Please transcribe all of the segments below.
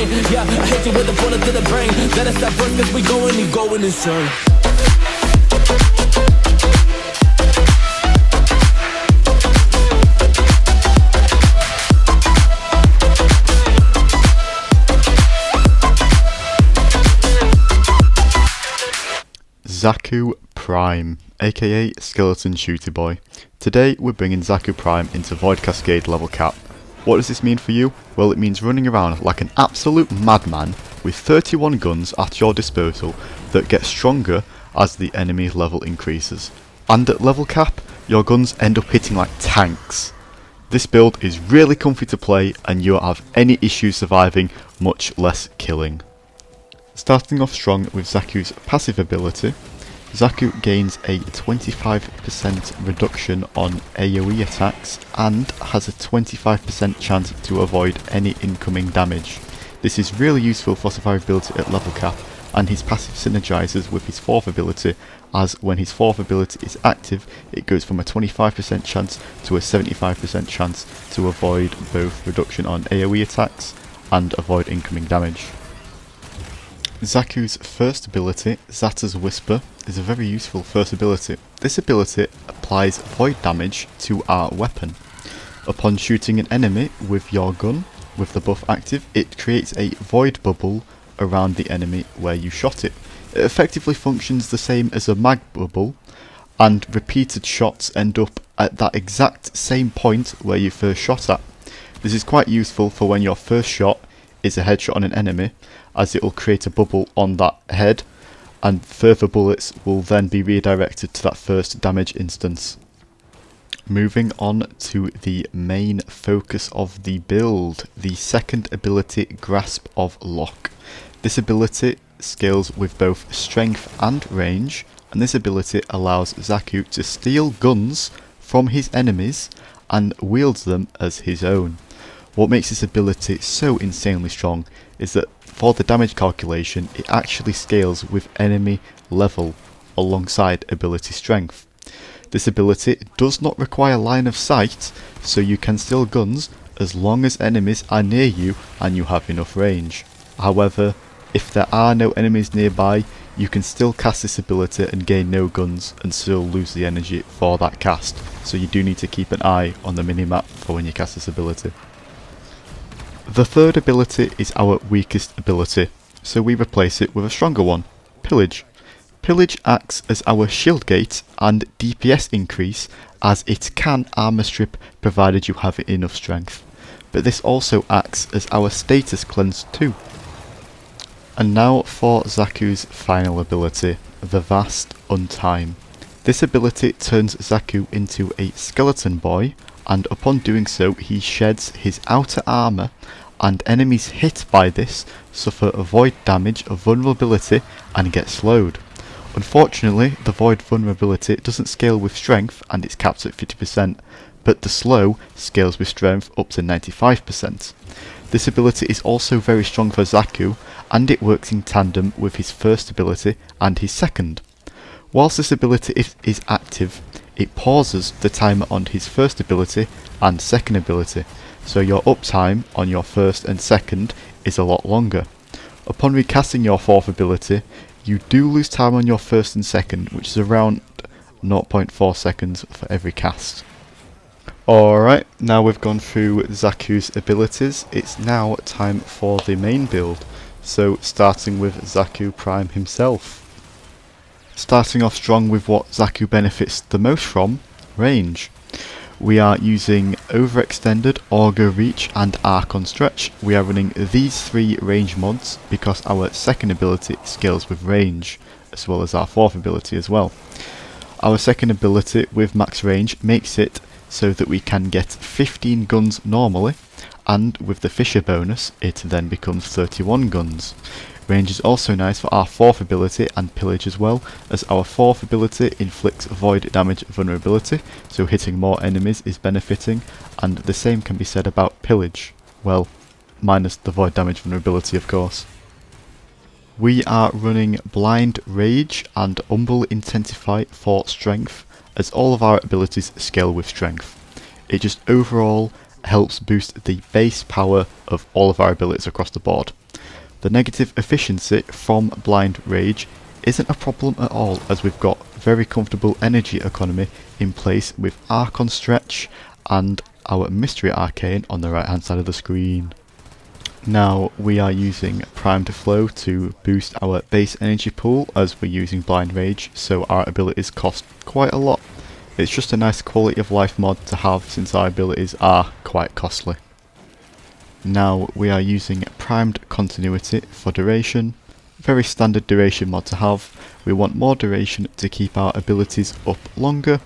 pain. Yeah, I hit you with a bullet to the brain. Let us stop first cause we going insane. Xaku Prime, aka Skeleton Shooter Boy. Today we're bringing Xaku Prime into Void Cascade level cap. What does this mean for you? Well, it means running around like an absolute madman with 31 guns at your disposal that get stronger as the enemy level increases. And at level cap, your guns end up hitting like tanks. This build is really comfy to play and you won't have any issues surviving, much less killing. Starting off strong with Xaku's passive ability, Xaku gains a 25% reduction on AoE attacks and has a 25% chance to avoid any incoming damage. This is really useful for survivability at level cap, and his passive synergizes with his fourth ability, as when his fourth ability is active it goes from a 25% chance to a 75% chance to avoid both reduction on AoE attacks and avoid incoming damage. Xaku's first ability, Zata's Whisper, is a very useful first ability. This ability applies void damage to our weapon. Upon shooting an enemy with your gun, with the buff active, it creates a void bubble around the enemy where you shot it. It effectively functions the same as a mag bubble, and repeated shots end up at that exact same point where you first shot at. This is quite useful for when your first shot is a headshot on an enemy, as it will create a bubble on that head, and further bullets will then be redirected to that first damage instance. Moving on to the main focus of the build, the second ability, Grasp of Lock. This ability scales with both strength and range, and this ability allows Xaku to steal guns from his enemies and wields them as his own. What makes this ability so insanely strong is that for the damage calculation it actually scales with enemy level alongside ability strength. This ability does not require line of sight, so you can steal guns as long as enemies are near you and you have enough range. However, if there are no enemies nearby, you can still cast this ability and gain no guns and still lose the energy for that cast, so you do need to keep an eye on the minimap for when you cast this ability. The third ability is our weakest ability, so we replace it with a stronger one, Pillage. Pillage acts as our shield gate and DPS increase, as it can armor strip provided you have enough strength, but this also acts as our status cleanse too. And now for Xaku's final ability, the Vast Untime. This ability turns Xaku into a skeleton boy, and upon doing so he sheds his outer armour, and enemies hit by this suffer void damage, vulnerability and get slowed. Unfortunately, the void vulnerability doesn't scale with strength and it's capped at 50%, but the slow scales with strength up to 95%. This ability is also very strong for Xaku, and it works in tandem with his first ability and his second. Whilst this ability is active, it pauses the timer on his first ability and second ability, so your uptime on your first and second is a lot longer. Upon recasting your fourth ability, you do lose time on your first and second, which is around 0.4 seconds for every cast. Alright, now we've gone through Xaku's abilities, it's now time for the main build. So starting with Xaku Prime himself. Starting off strong with what Xaku benefits the most from, range. We are using Overextended, Augur Reach and Arc on Stretch. We are running these three range mods because our second ability scales with range, as well as our fourth ability as well. Our second ability with max range makes it so that we can get 15 guns normally, and with the Fisher bonus it then becomes 31 guns. Range is also nice for our fourth ability and Pillage as well, as our fourth ability inflicts void damage vulnerability, so hitting more enemies is benefiting, and the same can be said about Pillage, well, minus the void damage vulnerability of course. We are running Blind Rage and Humble Intensify for strength, as all of our abilities scale with strength. It just overall helps boost the base power of all of our abilities across the board. The negative efficiency from Blind Rage isn't a problem at all, as we've got very comfortable energy economy in place with Archon Stretch and our Mystery Arcane on the right hand side of the screen. Now we are using Primed Flow to boost our base energy pool, as we're using Blind Rage, so our abilities cost quite a lot. It's just a nice quality of life mod to have, since our abilities are quite costly. Now we are using Primed Continuity for duration. Very standard duration mod to have. We want more duration to keep our abilities up longer.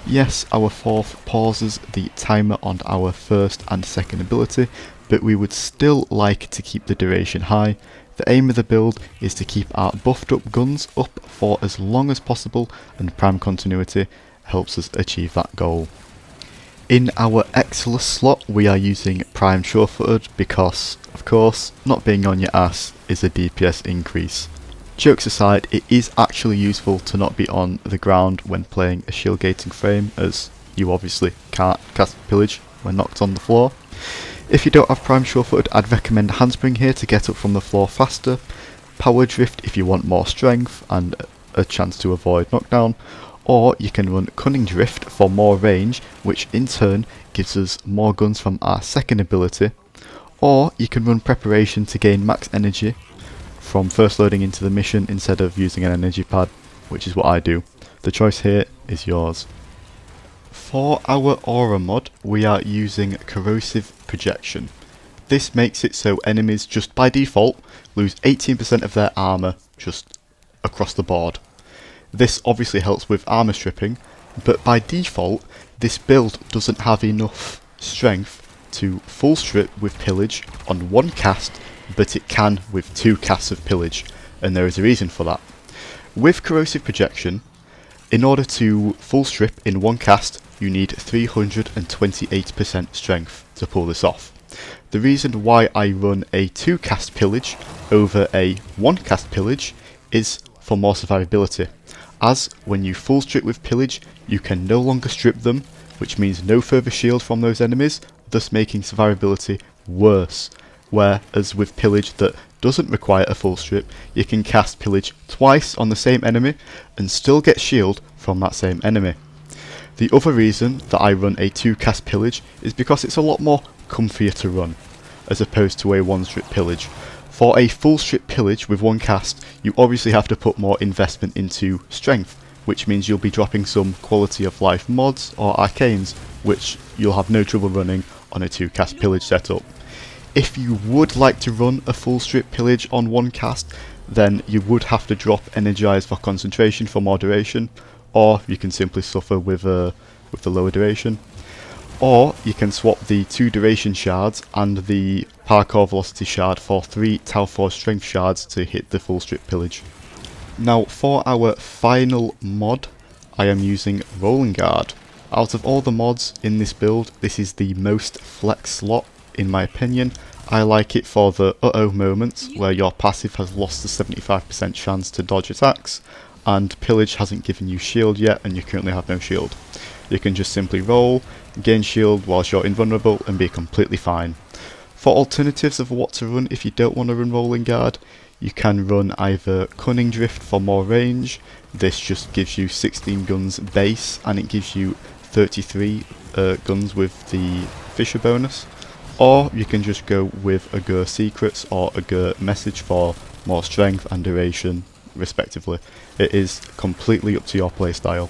Yes, our fourth pauses the timer on our first and second ability, but we would still like to keep the duration high. The aim of the build is to keep our buffed up guns up for as long as possible, and Prime Continuity helps us achieve that goal. In our Exilus slot we are using Prime Sure-Footed because, of course, not being on your ass is a DPS increase. Jokes aside, it is actually useful to not be on the ground when playing a shield gating frame, as you obviously can't cast Pillage when knocked on the floor. If you don't have Prime Sure-Footed, I'd recommend Handspring here to get up from the floor faster, Power Drift if you want more strength and a chance to avoid knockdown, or you can run Cunning Drift for more range, which in turn gives us more guns from our second ability, or you can run Preparation to gain max energy from first loading into the mission instead of using an energy pad, which is what I do. The choice here is yours. For our Aura mod, we are using Corrosive Projection. This makes it so enemies just by default lose 18% of their armour just across the board. This obviously helps with armour stripping, but by default this build doesn't have enough strength to full strip with Pillage on one cast, but it can with 2 casts of Pillage, and there is a reason for that. With Corrosive Projection, in order to full strip in one cast, you need 328% strength to pull this off. The reason why I run a 2 cast Pillage over a 1 cast Pillage is for more survivability, as when you full strip with Pillage you can no longer strip them, which means no further shield from those enemies, thus making survivability worse. Whereas with Pillage that doesn't require a full strip, you can cast Pillage twice on the same enemy and still get shield from that same enemy. The other reason that I run a 2 cast Pillage is because it's a lot more comfier to run, as opposed to a 1 strip Pillage. For a full strip Pillage with 1 cast, you obviously have to put more investment into strength, which means you'll be dropping some quality of life mods or arcanes, which you'll have no trouble running on a 2 cast Pillage setup. If you would like to run a full strip Pillage on 1 cast, then you would have to drop Energize for concentration for more duration, or you can simply suffer with the lower duration. Or you can swap the 2 duration shards and the parkour velocity shard for 3 Tau 4 strength shards to hit the full strip Pillage. Now for our final mod, I am using Rolling Guard. Out of all the mods in this build, this is the most flex slot in my opinion. I like it for the uh-oh moments where your passive has lost the 75% chance to dodge attacks, and Pillage hasn't given you shield yet and you currently have no shield. You can just simply roll, gain shield whilst you're invulnerable and be completely fine. For alternatives of what to run if you don't want to run Rolling Guard, you can run either Cunning Drift for more range. This just gives you 16 guns base and it gives you 33 guns with the Fisher bonus. Or you can just go with Agur Secrets or Agur Message for more strength and duration respectively. It is completely up to your playstyle.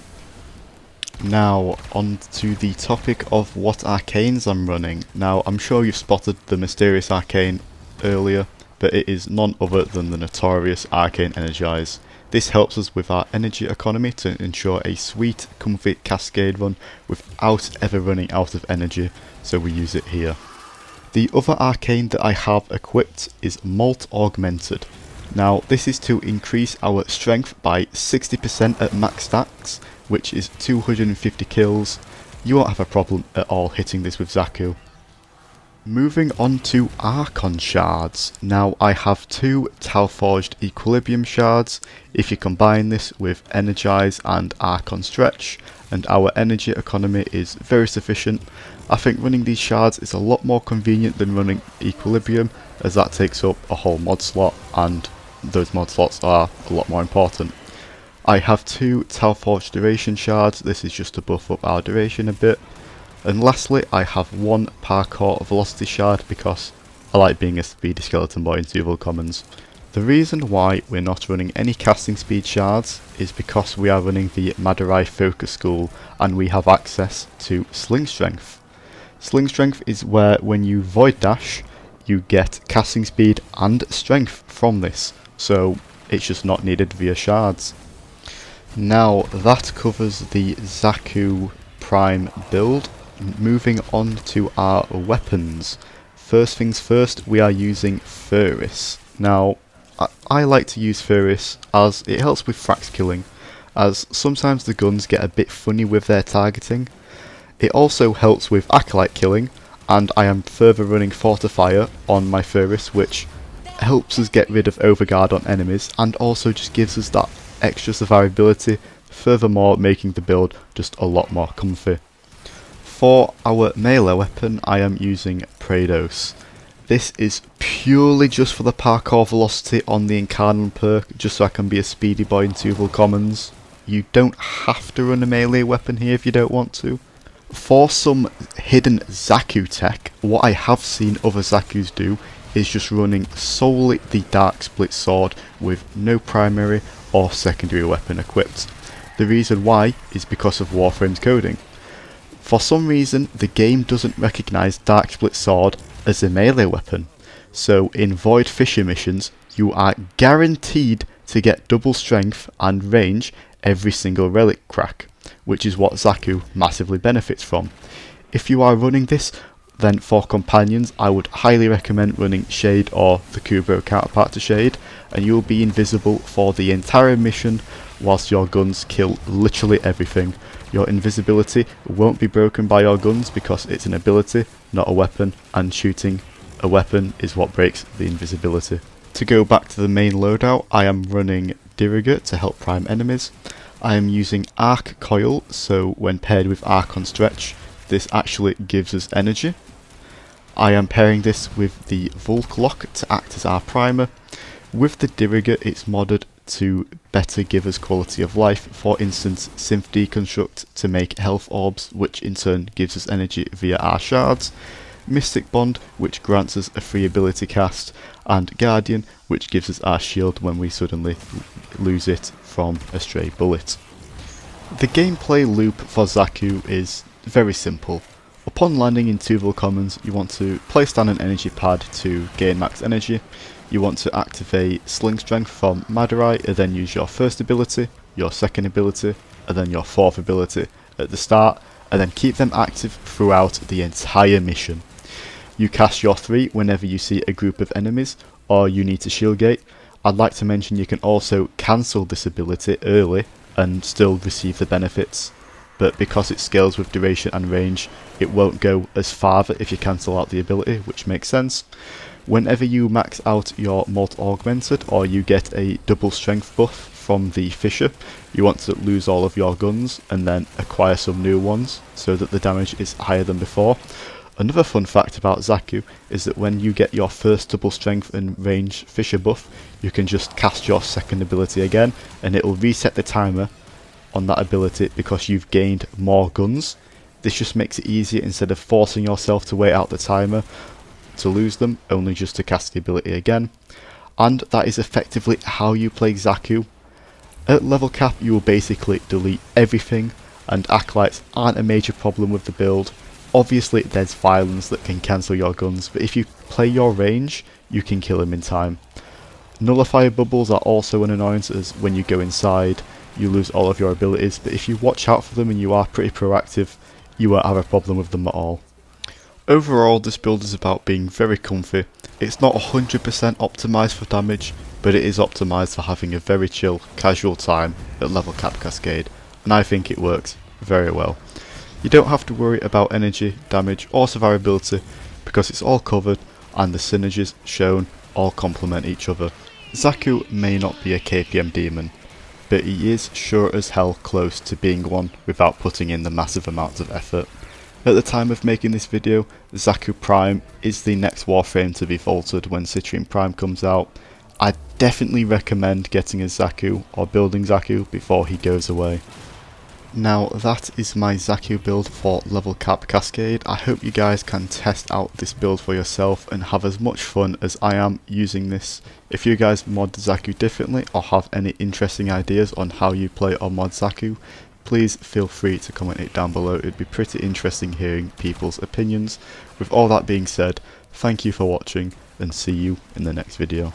Now on to the topic of what arcanes I'm running. Now I'm sure you've spotted the mysterious arcane earlier, but it is none other than the notorious Arcane Energize. This helps us with our energy economy to ensure a sweet, comfy Cascade run without ever running out of energy, so we use it here. The other arcane that I have equipped is Molt Augmented. Now this is to increase our strength by 60% at max stacks, which is 250 kills. You won't have a problem at all hitting this with Xaku. Moving on to Archon shards. Now I have 2 Talforged Equilibrium shards. If you combine this with Energize and Archon stretch, and our energy economy is very sufficient, I think running these shards is a lot more convenient than running Equilibrium, as that takes up a whole mod slot, and those mod slots are a lot more important. I have 2 Talforged Duration shards. This is just to buff up our duration a bit. And lastly, I have 1 Parkour Velocity shard because I like being a speedy skeleton boy in Tuval Commons. The reason why we're not running any casting speed shards is because we are running the Madurai Focus School and we have access to Sling Strength. Sling Strength is where when you Void Dash, you get casting speed and strength from this, so it's just not needed via shards. Now that covers the Xaku Prime build. Moving on to our weapons. First things first, we are using Furis. Now, I like to use Furis as it helps with frax killing, as sometimes the guns get a bit funny with their targeting. It also helps with Acolyte killing, and I am further running Fortifier on my Furis, which helps us get rid of Overguard on enemies, and also just gives us that extra survivability, furthermore making the build just a lot more comfy. For our melee weapon, I am using Praedos. This is purely just for the parkour velocity on the Incarnate perk, just so I can be a speedy boy in Tuval Commons. You don't have to run a melee weapon here if you don't want to. For some hidden Xaku tech, what I have seen other Xakus do is just running solely the Dark Split Sword with no primary or secondary weapon equipped. The reason why is because of Warframe's coding. For some reason, the game doesn't recognise Dark Split Sword as a melee weapon, so in Void Fissure missions, you are guaranteed to get double strength and range every single relic crack, which is what Xaku massively benefits from. If you are running this, then for companions, I would highly recommend running Shade or the Kubro counterpart to Shade, and you will be invisible for the entire mission whilst your guns kill literally everything. Your invisibility won't be broken by your guns because it's an ability, not a weapon, and shooting a weapon is what breaks the invisibility. To go back to the main loadout, I am running Diriger to help prime enemies. I am using Arc Coil, so when paired with Archon Stretch, this actually gives us energy. I am pairing this with the Volk Lock to act as our primer. With the Diriger, it's modded to better give us quality of life, for instance Synth Deconstruct to make health orbs, which in turn gives us energy via our shards, Mystic Bond, which grants us a free ability cast, and Guardian, which gives us our shield when we suddenly lose it from a stray bullet. The gameplay loop for Xaku is very simple. Upon landing in Tuval Commons, you want to place down an energy pad to gain max energy. You want to activate Sling Strength from Madurai and then use your first ability, your second ability, and then your fourth ability at the start, and then keep them active throughout the entire mission. You cast your 3 whenever you see a group of enemies, or you need to shield gate. I'd like to mention you can also cancel this ability early and still receive the benefits, but because it scales with duration and range, it won't go as far if you cancel out the ability, which makes sense. Whenever you max out your Molt Augmented or you get a double strength buff from the Fissure, you want to lose all of your guns and then acquire some new ones so that the damage is higher than before. Another fun fact about Xaku is that when you get your first double strength and range Fissure buff, you can just cast your second ability again and it will reset the timer on that ability because you've gained more guns. This just makes it easier instead of forcing yourself to wait out the timer to lose them, only just to cast the ability again. And that is effectively how you play Xaku. At LevelCap you will basically delete everything, and Acolytes aren't a major problem with the build. Obviously there's violence that can cancel your guns, but if you play your range you can kill them in time. Nullifier bubbles are also an annoyance, as when you go inside you lose all of your abilities, but if you watch out for them and you are pretty proactive, you won't have a problem with them at all. Overall, this build is about being very comfy. It's not 100% optimised for damage, but it is optimised for having a very chill, casual time at LevelCap Cascade, and I think it works very well. You don't have to worry about energy, damage or survivability, because it's all covered and the synergies shown all complement each other. Xaku may not be a KPM demon, but he is sure as hell close to being one without putting in the massive amounts of effort. At the time of making this video, Xaku Prime is the next Warframe to be vaulted when Citrine Prime comes out. I definitely recommend getting a Xaku or building Xaku before he goes away. Now that is my Xaku build for LevelCap Cascade. I hope you guys can test out this build for yourself and have as much fun as I am using this. If you guys mod Xaku differently or have any interesting ideas on how you play or mod Xaku, please feel free to comment it down below. It'd be pretty interesting hearing people's opinions. With all that being said, thank you for watching and see you in the next video.